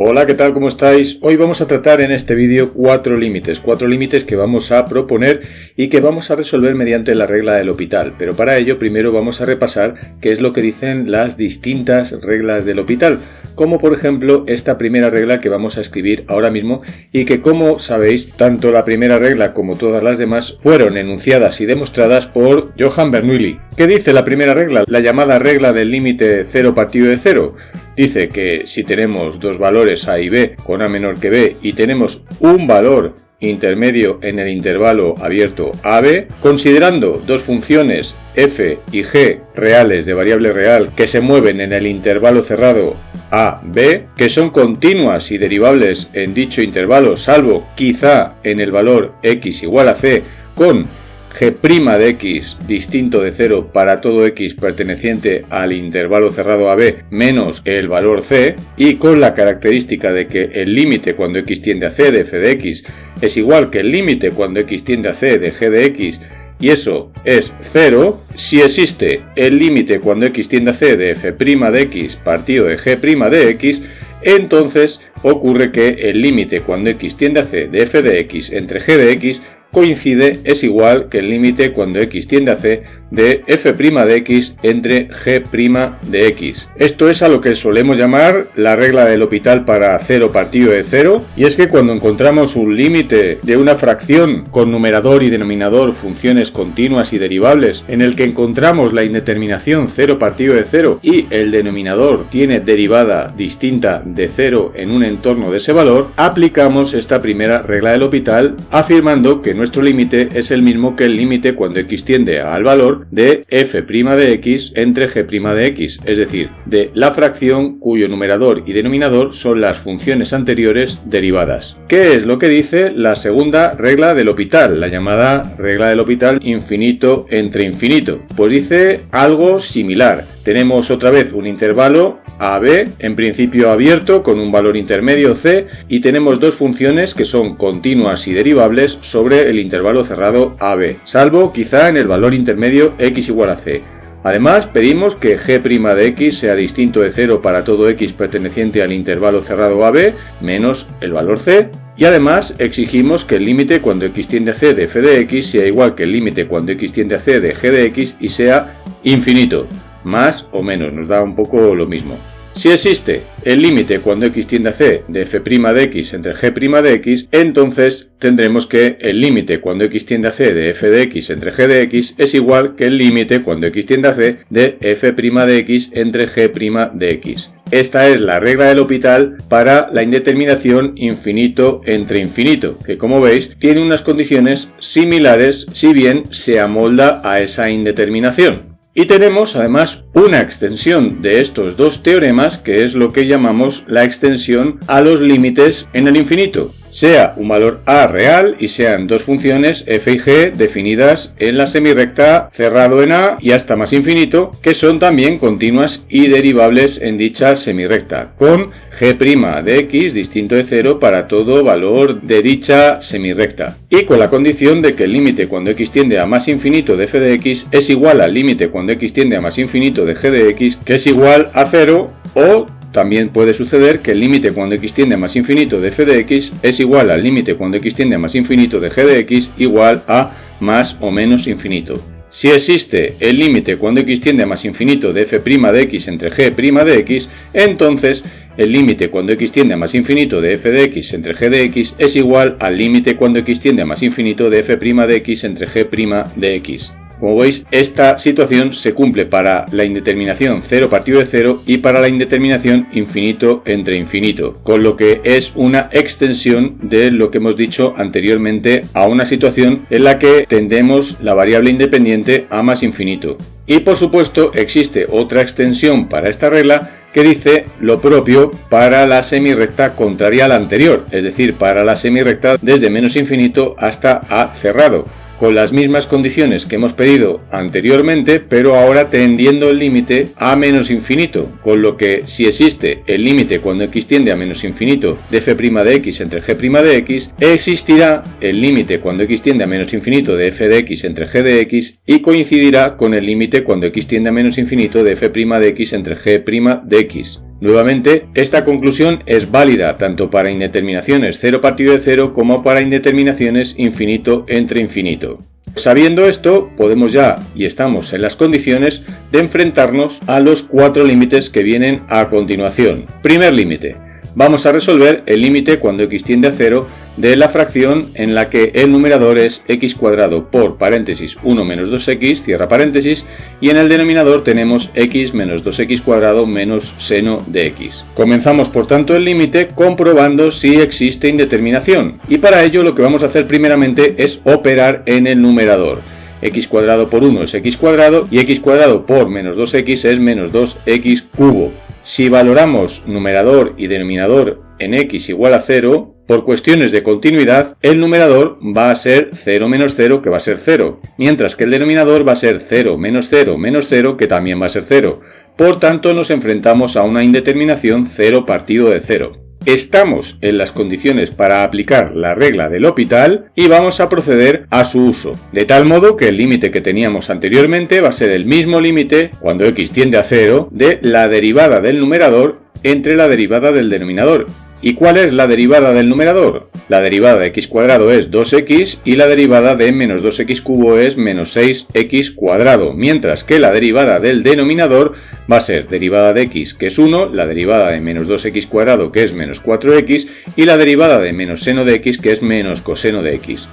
Hola, ¿qué tal? ¿Cómo estáis? Hoy vamos a tratar en este vídeo cuatro límites que vamos a proponer y que vamos a resolver mediante la regla de L'Hopital. Pero para ello primero vamos a repasar qué es lo que dicen las distintas reglas de L'Hopital, como por ejemplo esta primera regla que vamos a escribir ahora mismo y que, como sabéis, tanto la primera regla como todas las demás fueron enunciadas y demostradas por Johann Bernoulli. ¿Qué dice la primera regla? La llamada regla del límite 0 partido de 0. Dice que si tenemos dos valores a y b con a menor que b y tenemos un valor intermedio en el intervalo abierto a-b, considerando dos funciones f y g reales de variable real que se mueven en el intervalo cerrado a-b, que son continuas y derivables en dicho intervalo, salvo quizá en el valor x igual a c, con g' de x distinto de 0 para todo x perteneciente al intervalo cerrado AB menos el valor c, y con la característica de que el límite cuando x tiende a c de f de x es igual que el límite cuando x tiende a c de g de x, y eso es 0, si existe el límite cuando x tiende a c de f' de x partido de g' de x, entonces ocurre que el límite cuando x tiende a c de f de x entre g de x coincide, es igual que el límite cuando x tiende a c de f' de x entre g' de x. Esto es a lo que solemos llamar la regla de L'Hopital para 0 partido de 0, y es que cuando encontramos un límite de una fracción con numerador y denominador funciones continuas y derivables en el que encontramos la indeterminación 0 partido de 0 y el denominador tiene derivada distinta de 0 en un entorno de ese valor, aplicamos esta primera regla de L'Hopital afirmando que nuestro límite es el mismo que el límite cuando x tiende al valor de f' de x entre g' de x, es decir, de la fracción cuyo numerador y denominador son las funciones anteriores derivadas. ¿Qué es lo que dice la segunda regla de L'Hopital, la llamada regla de L'Hopital infinito entre infinito? Pues dice algo similar. Tenemos otra vez un intervalo a-b, en principio abierto con un valor intermedio c, y tenemos dos funciones que son continuas y derivables sobre el intervalo cerrado a-b, salvo quizá en el valor intermedio x igual a c. Además, pedimos que g' de x sea distinto de 0 para todo x perteneciente al intervalo cerrado a-b menos el valor c, y además exigimos que el límite cuando x tiende a c de f de x sea igual que el límite cuando x tiende a c de g de x y sea infinito. Más o menos, nos da un poco lo mismo. Si existe el límite cuando x tiende a c de f' de x entre g' de x, entonces tendremos que el límite cuando x tiende a c de f de x entre g de x es igual que el límite cuando x tiende a c de f' de x entre g' de x. Esta es la regla de L'Hopital para la indeterminación infinito entre infinito, que como veis tiene unas condiciones similares si bien se amolda a esa indeterminación. Y tenemos además una extensión de estos dos teoremas, que es lo que llamamos la extensión a los límites en el infinito. Sea un valor a real y sean dos funciones f y g definidas en la semirrecta cerrado en a y hasta más infinito, que son también continuas y derivables en dicha semirrecta, con g' de x distinto de 0 para todo valor de dicha semirrecta, y con la condición de que el límite cuando x tiende a más infinito de f de x es igual al límite cuando x tiende a más infinito de g de x, que es igual a 0, o también puede suceder que el límite cuando x tiende a más infinito de f de x es igual al límite cuando x tiende a más infinito de g de x igual a más o menos infinito. Si existe el límite cuando x tiende a más infinito de f' de x entre g' de x, entonces el límite cuando x tiende a más infinito de f de x entre g de x es igual al límite cuando x tiende a más infinito de f' de x entre g' de x. Como veis, esta situación se cumple para la indeterminación 0 partido de 0 y para la indeterminación infinito entre infinito, con lo que es una extensión de lo que hemos dicho anteriormente a una situación en la que tendemos la variable independiente a más infinito. Y por supuesto existe otra extensión para esta regla que dice lo propio para la semirrecta contraria a la anterior, es decir, para la semirrecta desde menos infinito hasta a cerrado, con las mismas condiciones que hemos pedido anteriormente, pero ahora tendiendo el límite a menos infinito, con lo que si existe el límite cuando x tiende a menos infinito de f' de x entre g' de x, existirá el límite cuando x tiende a menos infinito de f de x entre g de x y coincidirá con el límite cuando x tiende a menos infinito de f' de x entre g' de x. Nuevamente, esta conclusión es válida tanto para indeterminaciones 0 partido de 0 como para indeterminaciones infinito entre infinito. Sabiendo esto, podemos ya, y estamos en las condiciones, de enfrentarnos a los 4 límites que vienen a continuación. Primer límite. Vamos a resolver el límite cuando x tiende a 0 de la fracción en la que el numerador es x cuadrado por paréntesis 1 menos 2x, cierra paréntesis, y en el denominador tenemos x menos 2x cuadrado menos seno de x. Comenzamos por tanto el límite comprobando si existe indeterminación, y para ello lo que vamos a hacer primeramente es operar en el numerador. X cuadrado por 1 es x cuadrado y x cuadrado por menos 2x es menos 2x cubo. Si valoramos numerador y denominador en x igual a 0, por cuestiones de continuidad, el numerador va a ser 0 menos 0, que va a ser 0, mientras que el denominador va a ser 0 menos 0 menos 0, que también va a ser 0. Por tanto, nos enfrentamos a una indeterminación 0 partido de 0. Estamos en las condiciones para aplicar la regla de L'Hopital y vamos a proceder a su uso, de tal modo que el límite que teníamos anteriormente va a ser el mismo límite, cuando x tiende a 0, de la derivada del numerador entre la derivada del denominador. ¿Y cuál es la derivada del numerador? La derivada de x cuadrado es 2x y la derivada de menos 2x cubo es menos 6x cuadrado, mientras que la derivada del denominador va a ser derivada de x, que es 1, la derivada de menos 2x cuadrado, que es menos 4x, y la derivada de menos seno de x, que es menos coseno de x.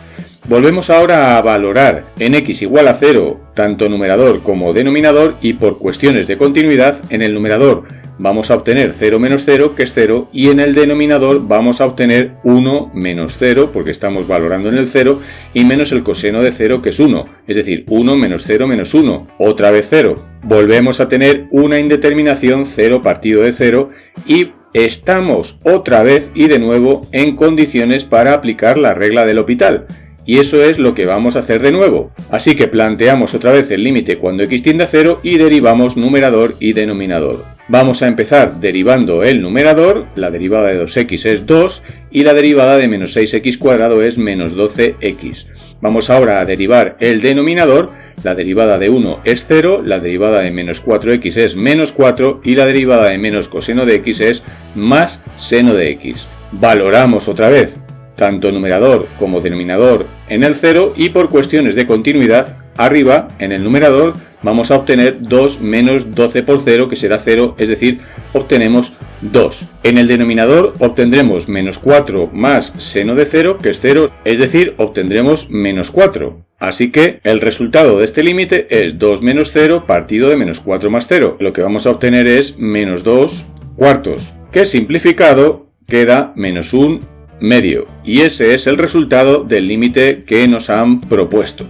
Volvemos ahora a valorar en x igual a 0 tanto numerador como denominador, y por cuestiones de continuidad en el numerador vamos a obtener 0 menos 0, que es 0, y en el denominador vamos a obtener 1 menos 0, porque estamos valorando en el 0, y menos el coseno de 0, que es 1, es decir, 1 menos 0 menos 1, otra vez 0. Volvemos a tener una indeterminación 0 partido de 0, y estamos otra vez y de nuevo en condiciones para aplicar la regla de L'Hopital. Y eso es lo que vamos a hacer de nuevo. Así que planteamos otra vez el límite cuando x tiende a 0 y derivamos numerador y denominador. Vamos a empezar derivando el numerador, la derivada de 2x es 2 y la derivada de menos 6x cuadrado es menos 12x. Vamos ahora a derivar el denominador, la derivada de 1 es 0, la derivada de menos 4x es menos 4 y la derivada de menos coseno de x es más seno de x. Valoramos otra vez tanto numerador como denominador en el 0 y por cuestiones de continuidad, arriba en el numerador vamos a obtener 2 menos 12 por 0, que será 0, es decir, obtenemos 2. En el denominador obtendremos menos 4 más seno de 0, que es 0, es decir, obtendremos menos 4. Así que el resultado de este límite es 2 menos 0 partido de menos 4 más 0. Lo que vamos a obtener es menos 2 cuartos, que simplificado queda menos 1 medio. Y ese es el resultado del límite que nos han propuesto.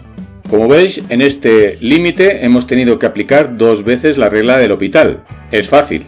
Como veis, en este límite hemos tenido que aplicar 2 veces la regla de L'Hopital. Es fácil.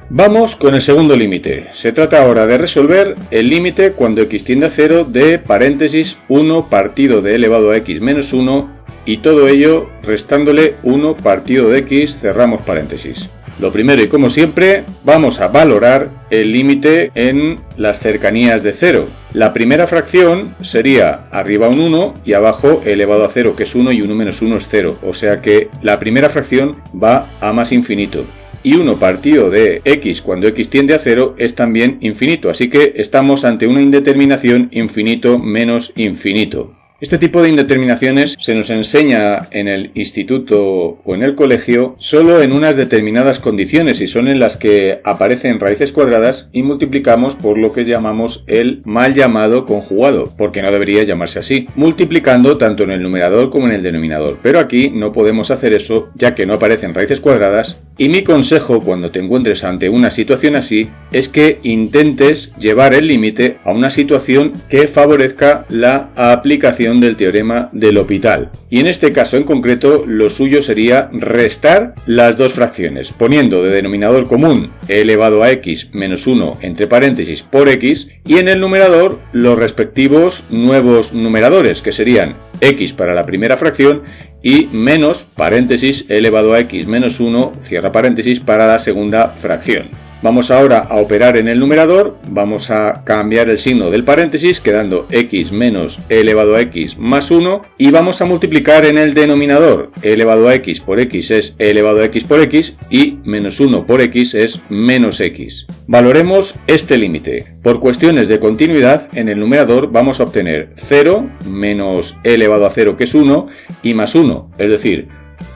Vamos con el segundo límite. Se trata ahora de resolver el límite cuando x tiende a 0 de paréntesis 1 partido de elevado a x menos 1 y todo ello restándole 1 partido de x, cerramos paréntesis. Lo primero y como siempre, vamos a valorar el límite en las cercanías de 0. La primera fracción sería arriba un 1 y abajo elevado a 0, que es 1 y 1 menos 1 es 0. O sea que la primera fracción va a más infinito. Y 1 partido de x cuando x tiende a 0 es también infinito. Así que estamos ante una indeterminación infinito menos infinito. Este tipo de indeterminaciones se nos enseña en el instituto o en el colegio solo en unas determinadas condiciones y son en las que aparecen raíces cuadradas y multiplicamos por lo que llamamos el mal llamado conjugado, porque no debería llamarse así, multiplicando tanto en el numerador como en el denominador. Pero aquí no podemos hacer eso ya que no aparecen raíces cuadradas y mi consejo cuando te encuentres ante una situación así es que intentes llevar el límite a una situación que favorezca la aplicación del teorema de L'Hopital. Y en este caso en concreto lo suyo sería restar las dos fracciones, poniendo de denominador común e elevado a x menos 1 entre paréntesis por x y en el numerador los respectivos nuevos numeradores que serían x para la primera fracción y menos paréntesis elevado a x menos 1 cierra paréntesis para la segunda fracción. Vamos ahora a operar en el numerador, vamos a cambiar el signo del paréntesis, quedando x menos e elevado a x más 1, y vamos a multiplicar en el denominador. E elevado a x por x es e elevado a x por x, y menos 1 por x es menos x. Valoremos este límite. Por cuestiones de continuidad, en el numerador vamos a obtener 0 menos e elevado a 0, que es 1, y más 1, es decir,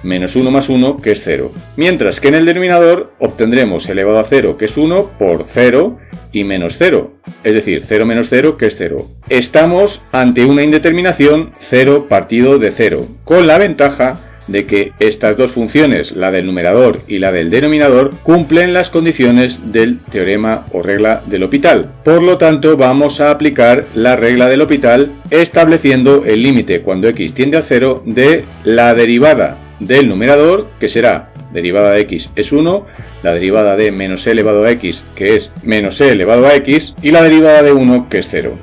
menos 1 más 1, que es 0. Mientras que en el denominador obtendremos elevado a 0, que es 1, por 0 y menos 0, es decir, 0 menos 0, que es 0. Estamos ante una indeterminación 0 partido de 0, con la ventaja de que estas dos funciones, la del numerador y la del denominador, cumplen las condiciones del teorema o regla de L'Hopital. Por lo tanto, vamos a aplicar la regla de L'Hopital estableciendo el límite cuando x tiende a 0 de la derivada del numerador, que será derivada de x es 1, la derivada de menos e elevado a x, que es menos e elevado a x, y la derivada de 1, que es 0,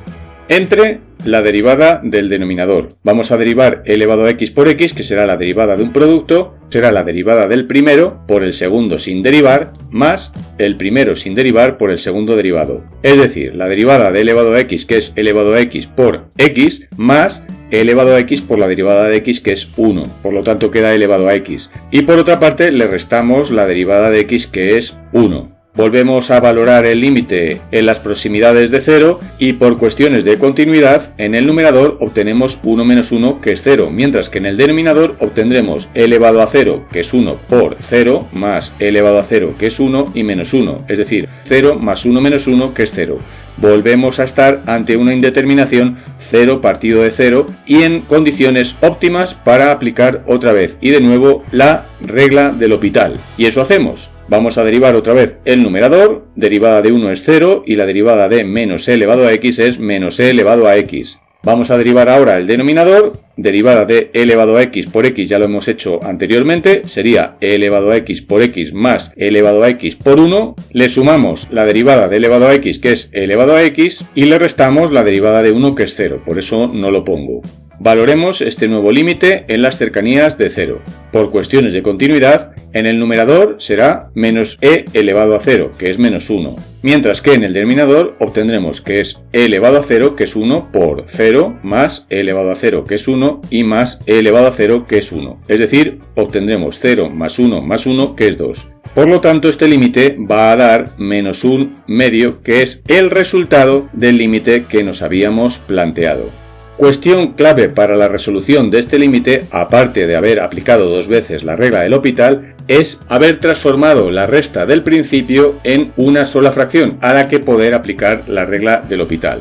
entre la derivada del denominador. Vamos a derivar e elevado a x por x, que será la derivada de un producto, será la derivada del primero por el segundo sin derivar, más el primero sin derivar por el segundo derivado. Es decir, la derivada de e elevado a x, que es e elevado a x por x, más e elevado a x por la derivada de x, que es 1. Por lo tanto, queda elevado a x. Y por otra parte, le restamos la derivada de x, que es 1. Volvemos a valorar el límite en las proximidades de 0 y por cuestiones de continuidad en el numerador obtenemos 1 menos 1, que es 0, mientras que en el denominador obtendremos e elevado a 0, que es 1, por 0, más e elevado a 0, que es 1, y menos 1, es decir, 0 más 1 menos 1, que es 0. Volvemos a estar ante una indeterminación 0 partido de 0 y en condiciones óptimas para aplicar otra vez y de nuevo la regla de L'Hopital. Y eso hacemos. Vamos a derivar otra vez el numerador, derivada de 1 es 0 y la derivada de menos e elevado a x es menos e elevado a x. Vamos a derivar ahora el denominador, derivada de e elevado a x por x, ya lo hemos hecho anteriormente, sería e elevado a x por x más e elevado a x por 1, le sumamos la derivada de elevado a x, que es e elevado a x, y le restamos la derivada de 1, que es 0, por eso no lo pongo. Valoremos este nuevo límite en las cercanías de 0. Por cuestiones de continuidad, en el numerador será menos e elevado a 0, que es menos 1. Mientras que en el denominador obtendremos que es e elevado a 0, que es 1, por 0, más e elevado a 0, que es 1, y más e elevado a 0, que es 1. Es decir, obtendremos 0 más 1, que es 2. Por lo tanto, este límite va a dar menos 1 medio, que es el resultado del límite que nos habíamos planteado. Cuestión clave para la resolución de este límite, aparte de haber aplicado dos veces la regla de L'Hopital, es haber transformado la resta del principio en una sola fracción, a la que poder aplicar la regla de L'Hopital.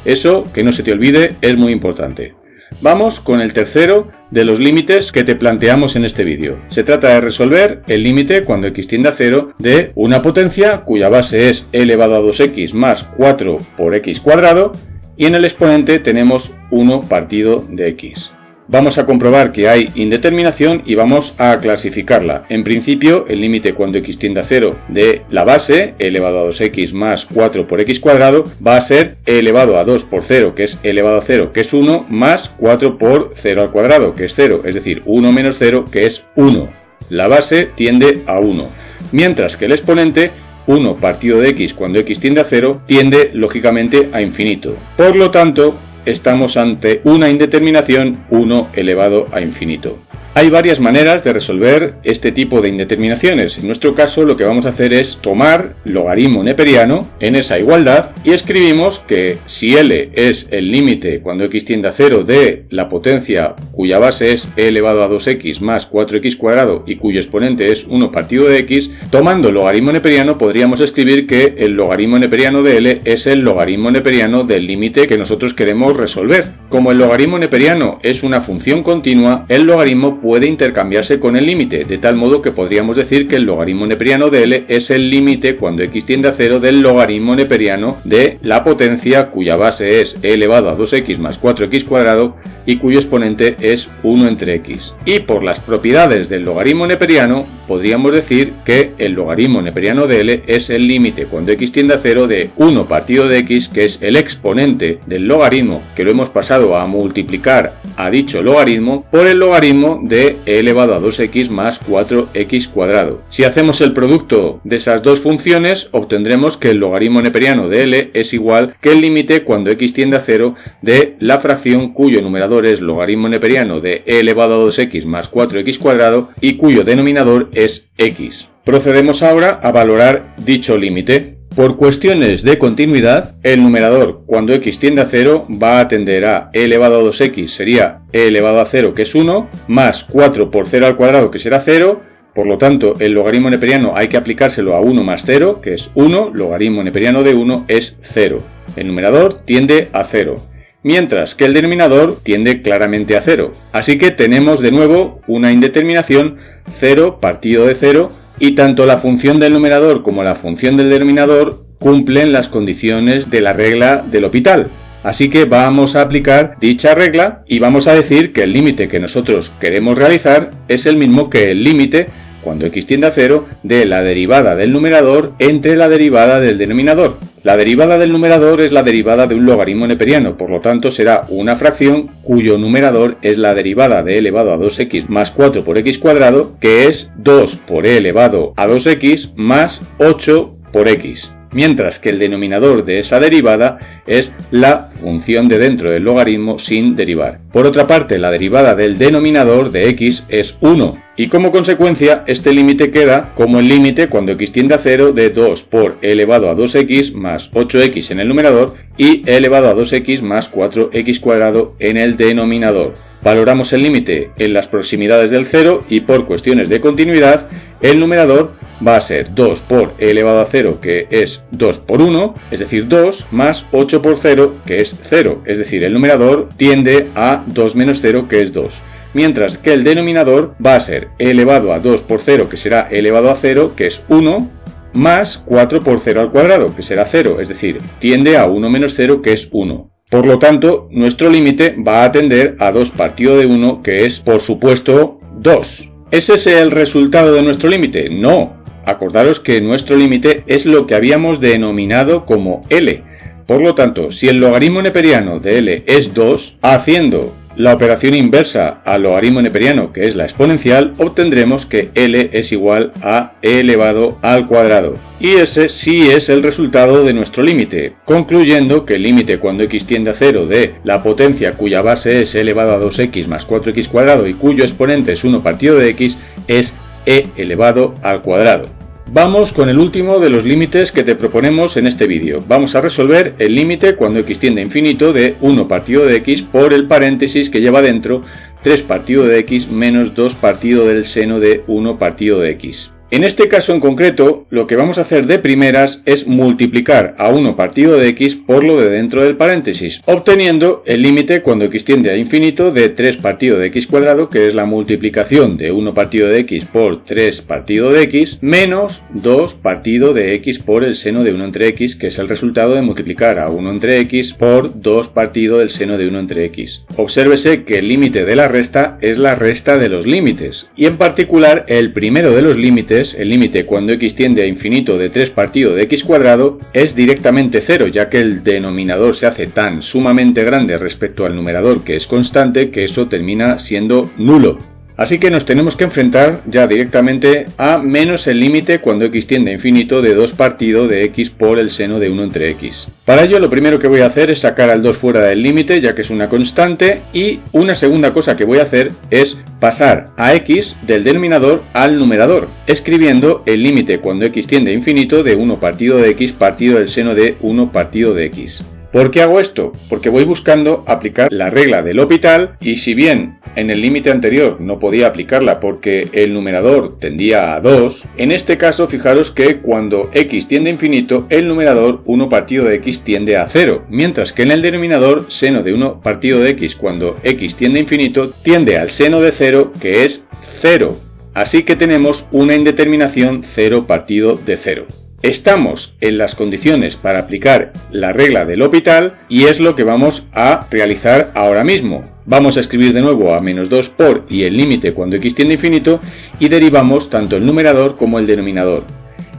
Eso, que no se te olvide, es muy importante. Vamos con el tercero de los límites que te planteamos en este vídeo. Se trata de resolver el límite cuando x tiende a 0 de una potencia cuya base es e elevado a 2x más 4 por x cuadrado, y en el exponente tenemos 1 partido de x. Vamos a comprobar que hay indeterminación y vamos a clasificarla. En principio, el límite cuando x tiende a 0 de la base, e elevado a 2x más 4 por x cuadrado, va a ser e elevado a 2 por 0, que es e elevado a 0, que es 1, más 4 por 0 al cuadrado, que es 0, es decir, 1 menos 0, que es 1. La base tiende a 1, mientras que el exponente 1 partido de x cuando x tiende a 0 tiende lógicamente a infinito. Por lo tanto, estamos ante una indeterminación 1 elevado a infinito. Hay varias maneras de resolver este tipo de indeterminaciones. En nuestro caso, lo que vamos a hacer es tomar logaritmo neperiano en esa igualdad y escribimos que si L es el límite cuando x tiende a 0 de la potencia cuya base es e elevado a 2x más 4x cuadrado y cuyo exponente es 1 partido de x, tomando logaritmo neperiano podríamos escribir que el logaritmo neperiano de L es el logaritmo neperiano del límite que nosotros queremos resolver. Como el logaritmo neperiano es una función continua, el logaritmo puede intercambiarse con el límite, de tal modo que podríamos decir que el logaritmo neperiano de L es el límite cuando x tiende a 0 del logaritmo neperiano de la potencia cuya base es e elevado a 2x más 4x cuadrado y cuyo exponente es 1 entre x. Y por las propiedades del logaritmo neperiano podríamos decir que el logaritmo neperiano de L es el límite cuando x tiende a 0 de 1 partido de x, que es el exponente del logaritmo que lo hemos pasado a multiplicar a dicho logaritmo, por el logaritmo de e elevado a 2x más 4x cuadrado. Si hacemos el producto de esas dos funciones, obtendremos que el logaritmo neperiano de L es igual que el límite cuando x tiende a 0 de la fracción cuyo numerador es logaritmo neperiano de e elevado a 2x más 4x cuadrado y cuyo denominador es x. Procedemos ahora a valorar dicho límite. Por cuestiones de continuidad, el numerador cuando x tiende a 0 va a tender a e elevado a 2x, sería e elevado a 0, que es 1, más 4 por 0 al cuadrado, que será 0. Por lo tanto, el logaritmo neperiano hay que aplicárselo a 1 más 0, que es 1, logaritmo neperiano de 1 es 0. El numerador tiende a 0, mientras que el denominador tiende claramente a 0. Así que tenemos de nuevo una indeterminación 0 partido de 0, y tanto la función del numerador como la función del denominador cumplen las condiciones de la regla de L'Hopital. Así que vamos a aplicar dicha regla y vamos a decir que el límite que nosotros queremos realizar es el mismo que el límite cuando x tiende a 0 de la derivada del numerador entre la derivada del denominador. La derivada del numerador es la derivada de un logaritmo neperiano, por lo tanto será una fracción cuyo numerador es la derivada de e elevado a 2x más 4 por x cuadrado, que es 2 por e elevado a 2x más 8 por x. Mientras que el denominador de esa derivada es la función de dentro del logaritmo sin derivar. Por otra parte, la derivada del denominador de x es 1, y como consecuencia este límite queda como el límite cuando x tiende a 0 de 2 por e elevado a 2x más 8x en el numerador y e elevado a 2x más 4x cuadrado en el denominador. Valoramos el límite en las proximidades del 0 y por cuestiones de continuidad el numerador va a ser 2 por e elevado a 0, que es 2 por 1, es decir 2, más 8 por 0, que es 0, es decir, el numerador tiende a 2 menos 0, que es 2. Mientras que el denominador va a ser e elevado a 2 por 0, que será e elevado a 0, que es 1, más 4 por 0 al cuadrado, que será 0, es decir, tiende a 1 menos 0, que es 1. Por lo tanto, nuestro límite va a tender a 2 partido de 1, que es, por supuesto, 2. ¿Es ese el resultado de nuestro límite? No. Acordaros que nuestro límite es lo que habíamos denominado como L. Por lo tanto, si el logaritmo neperiano de L es 2, haciendo la operación inversa al logaritmo neperiano, que es la exponencial, obtendremos que L es igual a e elevado al cuadrado. Y ese sí es el resultado de nuestro límite, concluyendo que el límite cuando x tiende a 0 de la potencia cuya base es e elevado a 2x más 4x cuadrado y cuyo exponente es 1 partido de x es e elevado al cuadrado. Vamos con el último de los límites que te proponemos en este vídeo. Vamos a resolver el límite cuando x tiende a infinito de 1 partido de x por el paréntesis que lleva dentro 3 partido de x menos 2 partido del seno de 1 partido de x. En este caso en concreto, lo que vamos a hacer de primeras es multiplicar a 1 partido de x por lo de dentro del paréntesis, obteniendo el límite cuando x tiende a infinito de 3 partido de x cuadrado, que es la multiplicación de 1 partido de x por 3 partido de x, menos 2 partido de x por el seno de 1 entre x, que es el resultado de multiplicar a 1 entre x por 2 partido del seno de 1 entre x. Obsérvese que el límite de la resta es la resta de los límites, y en particular el primero de los límites, el límite cuando x tiende a infinito de 3 partido de x cuadrado, es directamente 0, ya que el denominador se hace tan sumamente grande respecto al numerador, que es constante, que eso termina siendo nulo. Así que nos tenemos que enfrentar ya directamente a menos el límite cuando x tiende a infinito de 2 partido de x por el seno de 1 entre x. Para ello lo primero que voy a hacer es sacar al 2 fuera del límite, ya que es una constante, y una segunda cosa que voy a hacer es pasar a x del denominador al numerador, escribiendo el límite cuando x tiende a infinito de 1 partido de x partido del seno de 1 partido de x. ¿Por qué hago esto? Porque voy buscando aplicar la regla de L'Hopital, y si bien en el límite anterior no podía aplicarla porque el numerador tendía a 2, en este caso fijaros que cuando x tiende a infinito, el numerador 1 partido de x tiende a 0, mientras que en el denominador seno de 1 partido de x cuando x tiende a infinito tiende al seno de 0, que es 0. Así que tenemos una indeterminación 0 partido de 0. Estamos en las condiciones para aplicar la regla de L'Hopital y es lo que vamos a realizar ahora mismo. Vamos a escribir de nuevo a menos 2 por y el límite cuando x tiende a infinito y derivamos tanto el numerador como el denominador.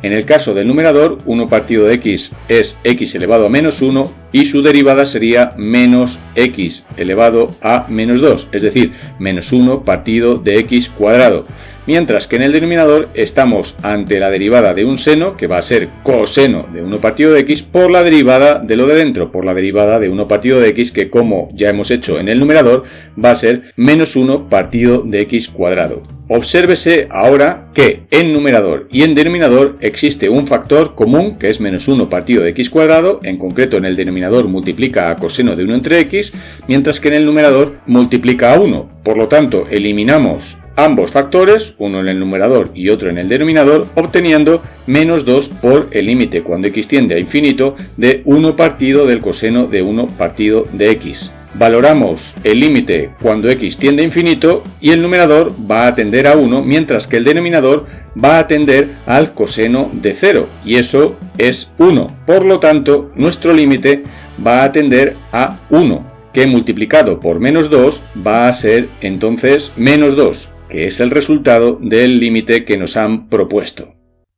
En el caso del numerador, 1 partido de x es x elevado a menos 1 y su derivada sería menos x elevado a menos 2, es decir, menos 1 partido de x cuadrado. Mientras que en el denominador estamos ante la derivada de un seno, que va a ser coseno de 1 partido de x, por la derivada de lo de dentro, por la derivada de 1 partido de x, que como ya hemos hecho en el numerador, va a ser menos 1 partido de x cuadrado. Obsérvese ahora que en numerador y en denominador existe un factor común que es menos 1 partido de x cuadrado, en concreto en el denominador multiplica a coseno de 1 entre x, mientras que en el numerador multiplica a 1. Por lo tanto, eliminamos ambos factores, uno en el numerador y otro en el denominador, obteniendo menos 2 por el límite cuando x tiende a infinito de 1 partido del coseno de 1 partido de x. Valoramos el límite cuando x tiende a infinito y el numerador va a tender a 1, mientras que el denominador va a tender al coseno de 0, y eso es 1. Por lo tanto, nuestro límite va a tender a 1, que multiplicado por menos 2 va a ser entonces menos 2, que es el resultado del límite que nos han propuesto.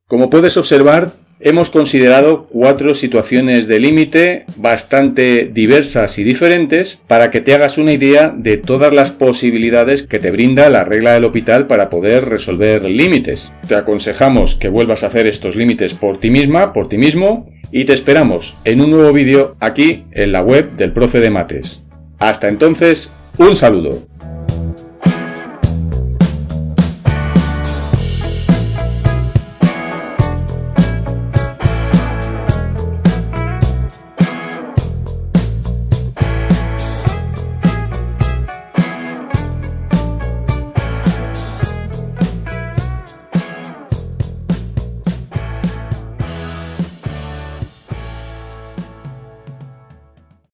Como puedes observar, hemos considerado 4 situaciones de límite bastante diversas y diferentes para que te hagas una idea de todas las posibilidades que te brinda la regla de L'Hopital para poder resolver límites. Te aconsejamos que vuelvas a hacer estos límites por ti misma, por ti mismo, y te esperamos en un nuevo vídeo aquí en la web del Profe de Mates. Hasta entonces, un saludo.